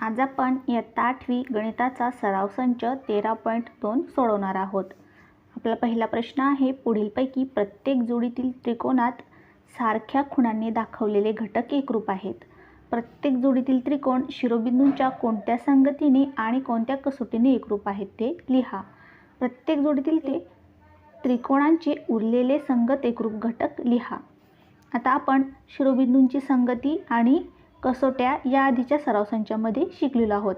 आज आपण इयत्ता 8वी गणिताचा सराव संच 13.2 सोडवणार आहोत। आपला पहिला प्रश्न आहे, पुढीलपैकी प्रत्येक जोडीतील त्रिकोणात सारख्या खुणांनी दाखवलेले घटक एकरूप आहेत। प्रत्येक जोडीतील त्रिकोण शिरोबिंदूंच्या कोणत्या संगतीने आणि कोणत्या कसोटीने एकरूप आहेत ते लिहा। प्रत्येक जोडीतील त्रिकोणांचे उरलेले संगत एकरूप घटक लिहा। आता आपण शिरोबिंदूंची संगती आणि कसोट्या या आधीच्या सराव संचामध्ये शिकलेलो आहोत,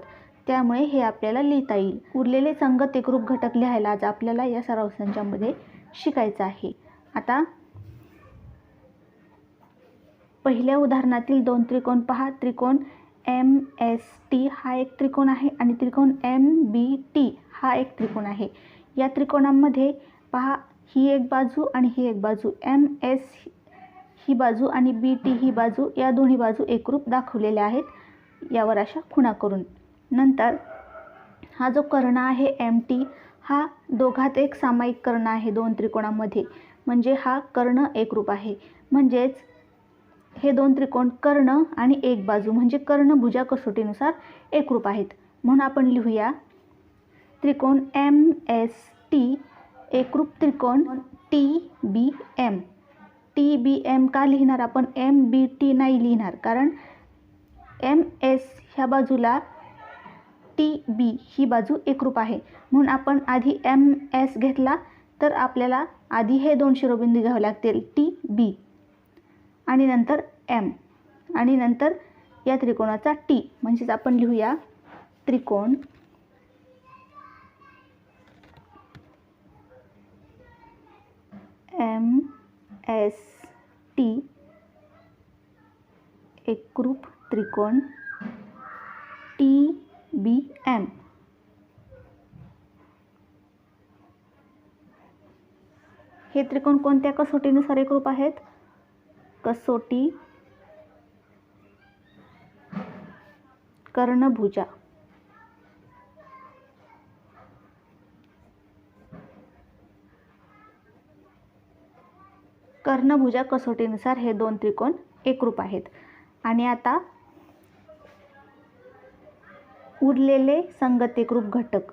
त्यामुळे हे आपल्याला लिहिता येईल। उरलेले संगत एकरूप घटक लिहायला आज आपल्याला या सराव संचामध्ये शिकायचं आहे। आता पहिल्या उदाहरणातील दोन त्रिकोण पहा। त्रिकोण MST हा एक त्रिकोण आहे आणि त्रिकोण MBT हा एक त्रिकोण आहे। या त्रिकोणांमध्ये पहा, ही एक बाजू आणि ही एक बाजू, MS ही बाजू आणि BT ही बाजू, या दोन्ही बाजू एकरूप दाखवलेल्या आहेत यावर अशा खुणा करून। नंतर हा जो कर्ण आहे MT हा दोघात एक सामायिक कर्ण आहे दोन त्रिकोणांमध्ये, म्हणजे हा कर्ण एकरूप आहे। म्हणजेच हे दोन त्रिकोण कर्ण आणि एक बाजू म्हणजे कर्ण भुजा कसोटीनुसार एकरूप आहेत। म्हणून आपण लिहूया त्रिकोण MST एकरूप त्रिकोण TBM। TBM का लिहिणार आपण, MBT नाही लिहिणार, कारण MS ह्या बाजूला TB ही बाजू एकरूप आहे। म्हणून आपण आधी MS घेतला तर आपल्याला आधी हे दोन शिरोबिंदू घ्यावे लागतील TB आणि नंतर M आणि नंतर या त्रिकोणाचा T। म्हणजेच आपण लिहूया त्रिकोण MST एकरूप त्रिकोण TBM। हे त्रिकोण कोणत्या कसोटीनुसार एकरूप आहेत? कसोटी कर्णभुजा। कर्णभुजा कसोटीनुसार हे दोन त्रिकोण एकरूप आहेत। आणि आता उरलेले संगत एकरूप घटक।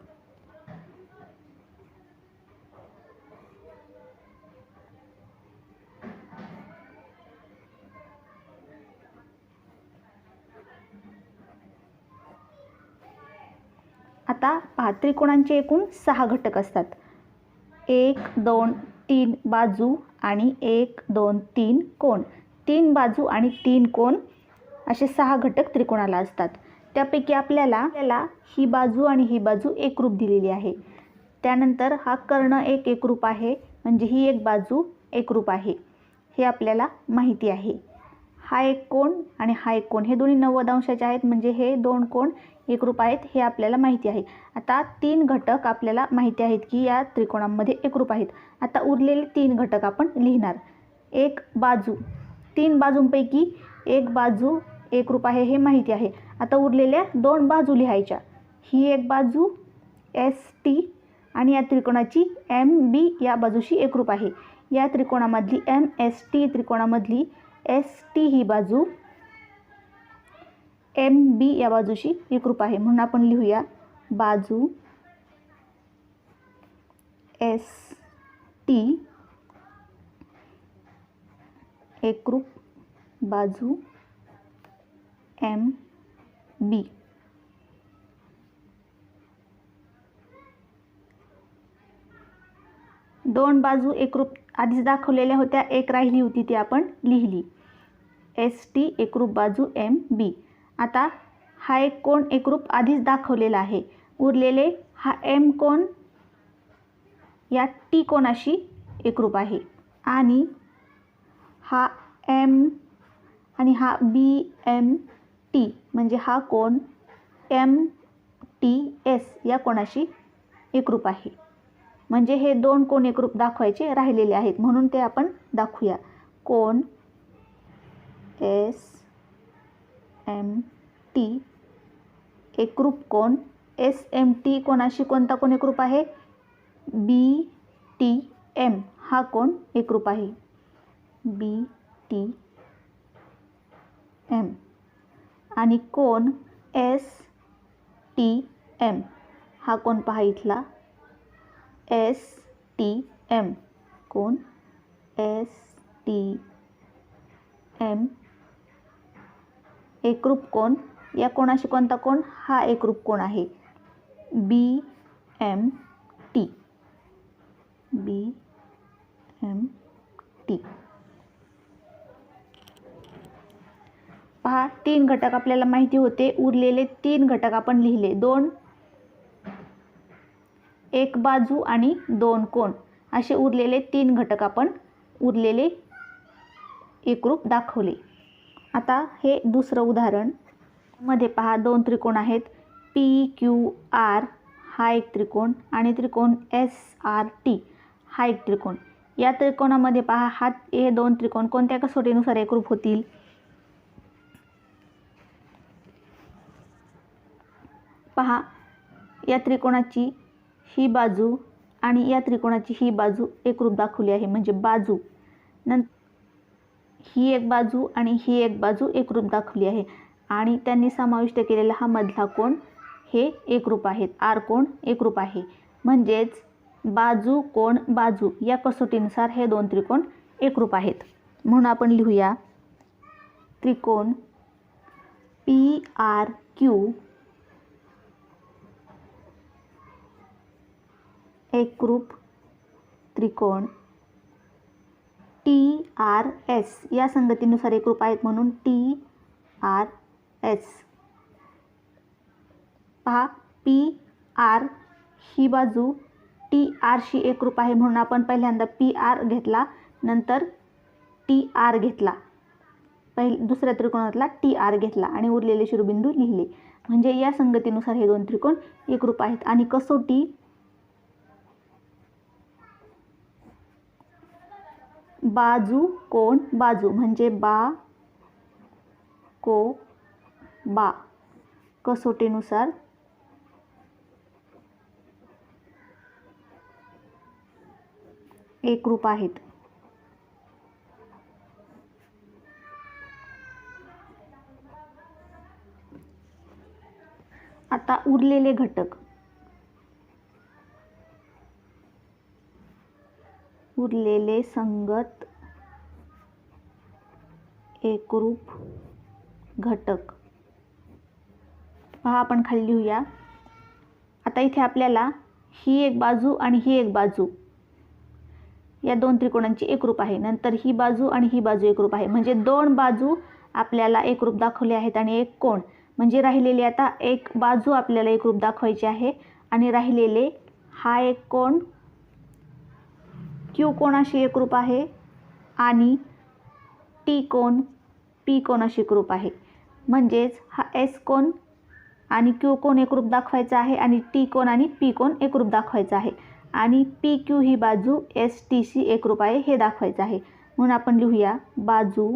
आता पहा, त्रिकोणांचे एकूण 6 घटक असतात। 1 2 3 बाजू आणि 1 2 3 कोण। 3 बाजू आणि 3 कोण असे 6 घटक त्रिकोणाला असतात। त्यापैकी आपल्याला ही बाजू आणि ही बाजू एकरूप दिलेली आहे। त्यानंतर हा कर्ण एक एकरूप आहे, म्हणजे ही एक बाजू एकरूप आहे हे आपल्याला माहिती आहे। हा एक कोण आणि हा एक कोण, हे दोन्ही 90 अंशाचे आहेत, म्हणजे हे दोन कोण एकरूप आहेत हे आपल्याला माहिती आहे। आता 3 घटक आपल्याला माहिती आहेत की या त्रिकोणांमध्ये एकरूप आहेत। आता उरलेले 3 घटक आपण लिहिणार। एक बाजू, 3 बाजूंपैकी एक बाजू एकरूप आहे हे माहिती आहे। आता उरलेल्या 2 बाजू लिहायच्या। ही एक बाजू ST आणि या त्रिकोणाची MB या बाजूशी एकरूप आहे। या त्रिकोणामधली MST त्रिकोणामधली ST ही बाजू MB या बाजूशी एकरूप आहे। म्हणून आपण लिहूया बाजू ST एकरूप बाजू MB। दोन बाजू एकरूप आधीच दाखवलेल्या होत्या, एक राहिली होती ती आपण लिहिली। ST एकरूप बाजू MB। आता हा एक कोण एकरूप आधीच दाखवलेला आहे। उरलेले हा M कोण या T कोणाशी एकरूप आहे आणि हा M आणि हा BMT म्हणजे हा कोण MTS या कोणाशी एकरूप आहे। म्हणजे हे दोन कोण एकरूप दाखवायचे राहिलेले आहेत, म्हणून ते आपण दाखवूया। कोण SMT एकरूप कोण SMT कोणाशी कोणता कोण एकरूप आहे? BTM हा कोण एकरूप आहे। BTM आणि कोण टी एम हा कोण पहा इथला एस टी एम कोण एस टी एम एकरूप कोण या कोणाशी कोणता कोण हा एकरूप कोण आहे बी एम टी बी एम टी पहा 3 घटक आपल्याला माहिती होते उरलेले 3 घटक आपण लिहिले 2 एक बाजू आणि 2 कोण असे उरलेले 3 घटक आपण उरलेले एकरूप दाखवले। आता हे दुसरं उदाहरण मध्ये पहा 2 त्रिकोण आहेत पी क्यू आर हा एक त्रिकोण आणि त्रिकोण एस आर टी हा एक त्रिकोण। या त्रिकोणामध्ये पहा हे 2 त्रिकोण कोणत्या कसोटीनुसार एकरूप होतील पहा या त्रिकोणाची ही बाजू आणि या त्रिकोणाची ही बाजू एकरूप दाखवली आहे म्हणजे बाजू नंतर ही एक बाजू आणि ही एक बाजू एकरूप दाखवली आहे आणि त्यांनी समाविष्ट केलेला हा मधला कोण हे एकरूप आहेत आर कोण एकरूप आहे म्हणजेच बाजू कोण बाजू या कसोटीनुसार हे 2 त्रिकोण एकरूप आहेत। म्हणून आपण लिहूया त्रिकोण पी आर क्यू एकरूप त्रिकोण टी आर एस या संगतीनुसार एकरूप आहेत म्हणून टी आर एस पहा पी आर ही बाजू टी आरशी एकरूप आहे म्हणून आपण पहिल्यांदा पी आर घेतला नंतर टी आर घेतला दुसऱ्या त्रिकोणातला टी आर घेतला आणि उरलेले शिरोबिंदू लिहिले म्हणजे या संगतीनुसार हे 2 त्रिकोण एकरूप आहेत। आणि कसोटी बाजू कोण बाजू म्हणजे बा को बा कसोटीनुसार एकरूप आहेत। आता उरलेले घटक उरलेले संगत एकरूप घटक पहा आपण खाली लिहूया। आता इथे आपल्याला ही एक बाजू आणि ही एक बाजू या 2 त्रिकोणांची एकरूप आहे नंतर ही बाजू आणि ही बाजू एकरूप आहे म्हणजे 2 बाजू आपल्याला एकरूप दाखवले आहेत आणि एक कोण म्हणजे राहिलेली आता एक बाजू आपल्याला एकरूप दाखवायची आहे आणि राहिलेले हा एक कोण क्यू कोणाशी एकरूप आहे आणि टी कोण पी कोणाशी एकरूप आहे म्हणजेच हा एस कोण आणि क्यू कोण एकरूप दाखवायचा आहे आणि टी कोण आणि पी कोण एकरूप दाखवायचा आहे आणि पी क्यू ही बाजू एस टी शी एकरूप आहे हे दाखवायचं आहे म्हणून आपण लिहूया बाजू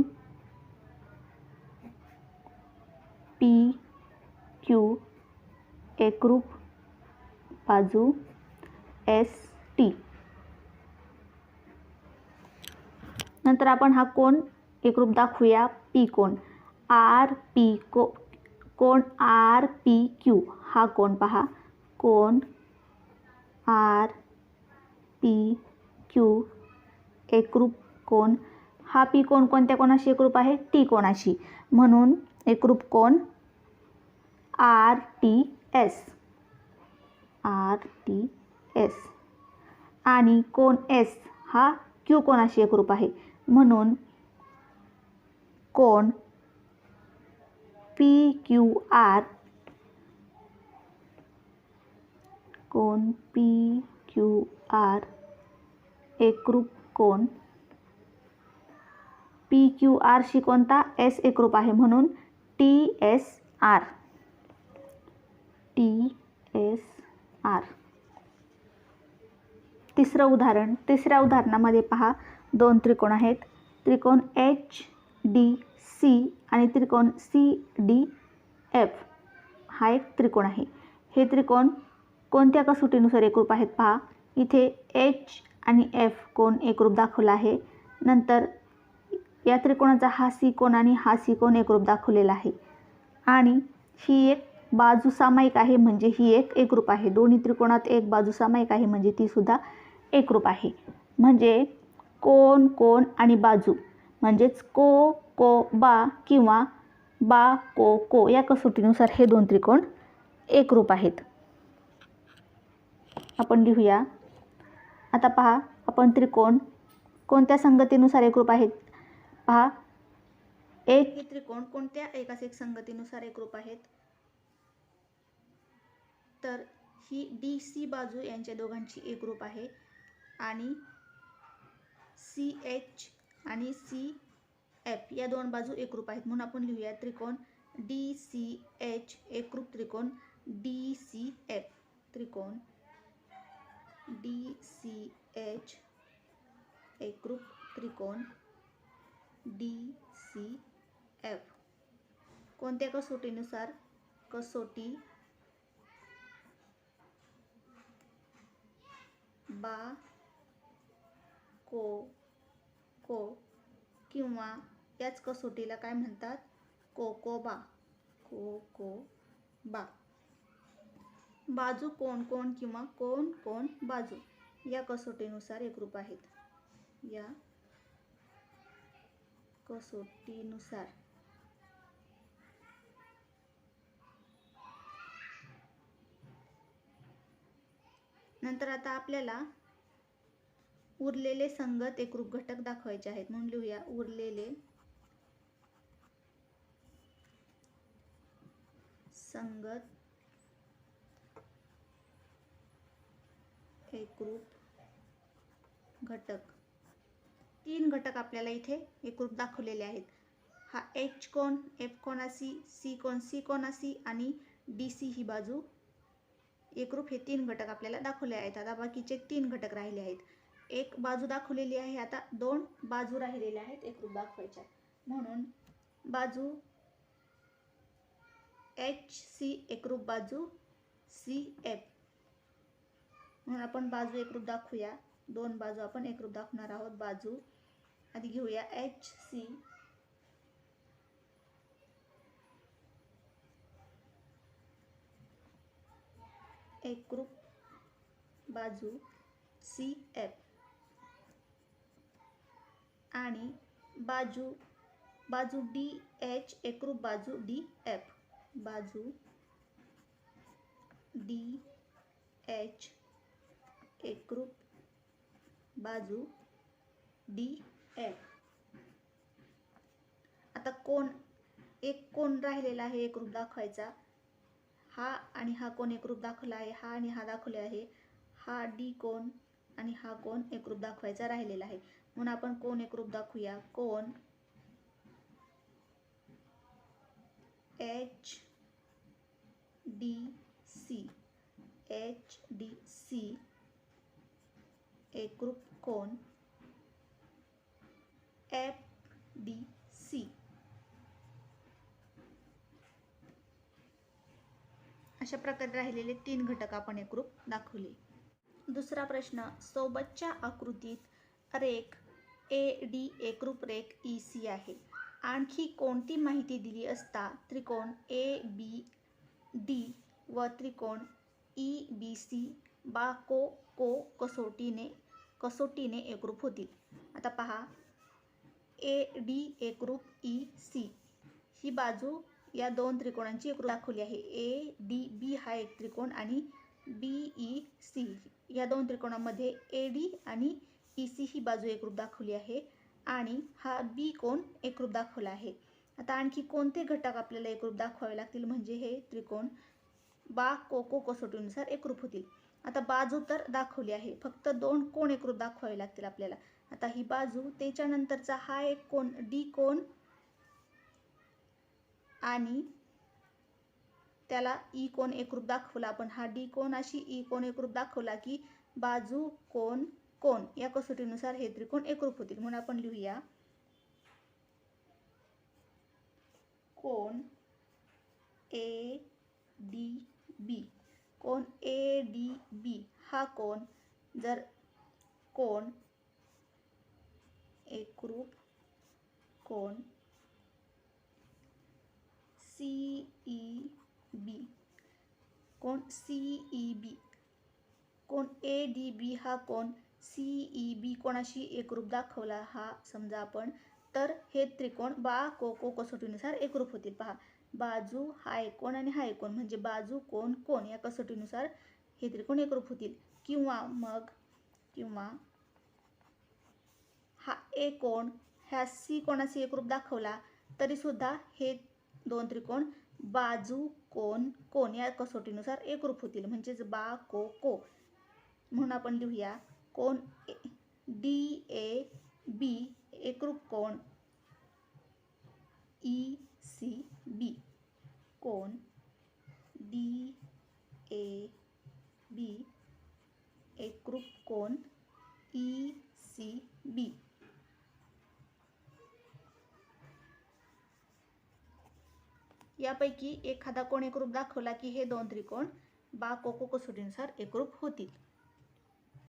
पी क्यू एकरूप बाजू एस टी नंतर आपण हा कोण एकरूप दाखवूया पी कोण आर पी कोण आर पी क्यू हा कोण पहा कोण आर पी क्यू एकरूप कोण हा पी कोण कोणत्या कोणाशी एकरूप आहे टी कोणाशी म्हणून एकरूप कोण आर टी एस आणि कोण एस हा क्यू कोणाशी एकरूप आहे म्हणून कोण पी क्यू आर एकरूप कोण पी क्यू आर शी कोणता एस एकरूप आहे म्हणून टी एस आर तिसरं उदाहरण तिसऱ्या उदाहरणामध्ये पहा 2 त्रिकोण आहेत त्रिकोण एच डी सी आणि त्रिकोण सी डी एफ हा एक त्रिकोण आहे हे त्रिकोण कोणत्या कसोटीनुसार एकरूप आहेत पहा इथे एच आणि एफ कोण एकरूप दाखवला आहे नंतर या त्रिकोणाचा हा सी कोण आणि हा सी कोण एकरूप दाखवलेला आहे आणि ही एक बाजू सामायिक आहे म्हणजे ही एक एकरूप आहे. दोन्ही त्रिकोणात एक बाजू सामायिक आहे म्हणजे ती सुद्धा एकरूप आहे. म्हणजे कोन कोन आणि बाजू म्हणजेच को को बा किंवा बा को को या कसोटीनुसार हे दोन त्रिकोण एकरूप आहेत. आपण लिहूया. आता पहा, आपण त्रिकोण कोणत्या संगतीनुसार एकरूप आहेत पहा. हे त्रिकोण कोणत्या एकास एक संगतीनुसार एकरूप आहेत? तर ही डी सी बाजू यांच्या दोघांची एकरूप आहे आणि सी एच आणि सी एफ या दोन बाजू एकरूप आहेत. म्हणून आपण लिहूया त्रिकोण डी सी एच एकरूप त्रिकोण डी सी एफ. त्रिकोण डी सी एच एकरूप त्रिकोण डी सी एफ. कोणत्या कसोटीनुसार? कसोटी बा को को किंवा याच कसोटीला काय म्हणतात? को को बा. को को बा. बाजू कोण कोण किंवा कोण कोण बाजू या कसोटीनुसार एकरूप आहेत. या कसोटीनुसार नंतर आता आपल्याला उरलेले संगत एकरूप घटक दाखवायचे आहेत. म्हणून लिहूया उरलेले संगत एकरूप घटक. तीन घटक आपल्याला इथे एकरूप दाखवलेले आहेत. हा एच कोन एफ कोनासी, सी कोन सी कोनासी आणि डी सी ही बाजू एकरूप. हे तीन घटक आपल्याला दाखवले आहेत. आता बाकीचे तीन घटक राहिले आहेत. एक बाजू दाखवलेली आहे, आता दोन बाजू राहिलेल्या आहेत एकरूप दाखवायच्या. म्हणून बाजू एच सी एकरूप बाजू सी एफ. म्हणून आपण बाजू एकरूप दाखवूया. दोन बाजू आपण एकरूप दाखवणार आहोत. बाजू आधी घेऊया एच सी एकरूप बाजू सी एफ आणि बाजू डी एच एकरूप बाजू डी एफ. बाजू डी एच एकरूप बाजू डी एफ. आता एक कोण राहिलेला आहे एकरूप दाखवायचा. हा आणि हा कोण एकरूप दाखवला आहे. हा आणि हा दाखवले आहे. हा डी कोण आणि हा कोण एकरूप दाखवायचा राहिलेला आहे. म्हणून आपण कोण एकरूप दाखवूया. कोण H D C H D C एकरूप कोण एफ डी सी. अशा प्रकारे राहिलेले तीन घटक आपण एकरूप दाखवले. दुसरा प्रश्न, सोबतच्या आकृतीत रेख ए डी एकरूप रेख ई सी आहे. आणखी कोणती माहिती दिली असता त्रिकोण ए बी डी व त्रिकोण ई बी सी बा को को कसोटीने एकरूप होतील? आता पहा, ए डी एकरूप ई सी ही बाजू या दोन त्रिकोणांची एकरूप दाखवली आहे. ए डी बी हा एक त्रिकोण आणि बी ई सी या दोन त्रिकोणामध्ये ए डी आणि ई सी ही बाजू एकरूप दाखवली आहे आणि हा बी कोण एकरूप दाखवला आहे. आता आणखी कोणते घटक आपल्याला एकरूप दाखवावे लागतील म्हणजे हे त्रिकोण बा को को कसोटीनुसार एकरूप होतील? आता बाजू तर दाखवली आहे, फक्त दोन कोण एकरूप दाखवावे लागतील आपल्याला. आता ही बाजू, त्याच्यानंतरचा हा एक कोण डी कोण आणि त्याला ई कोण एकरूप दाखवला आपण. हा डी कोण अशी ई कोण एकरूप दाखवला की बाजू कोण कोण या कसोटीनुसार हे त्रिकोण एकरूप होतील. म्हणून आपण लिहूया कोण ए डी बी. कोण ए डी बी हा कोण जर कोण एकरूप कोण सी ई बी कोण CEB, कोण ADB हा कोण CEB कोणाशी एकरूप दाखवला हा समजा आपण, तर हे त्रिकोण को कसोटीनुसार एकरूप होतील. पहा, बाजू हा एक कोण आणि हा एक कोण म्हणजे बाजू कोण कोण या कसोटीनुसार हे त्रिकोण एकरूप होतील. किंवा हा ए कोण ह्या C कोणाशी एकरूप दाखवला तरी सुद्धा हे दोन त्रिकोण बाजू कोण कोण या कसोटीनुसार एकरूप होतील, म्हणजेच को. म्हणून आपण लिहूया कोण DAB एकरूप कोण ECB, कोण DAB एकरूप कोण ECB. यापैकी एखादा कोण एकरूप दाखवला की हे दोन त्रिकोण को कसोटीनुसार एकरूप होतील.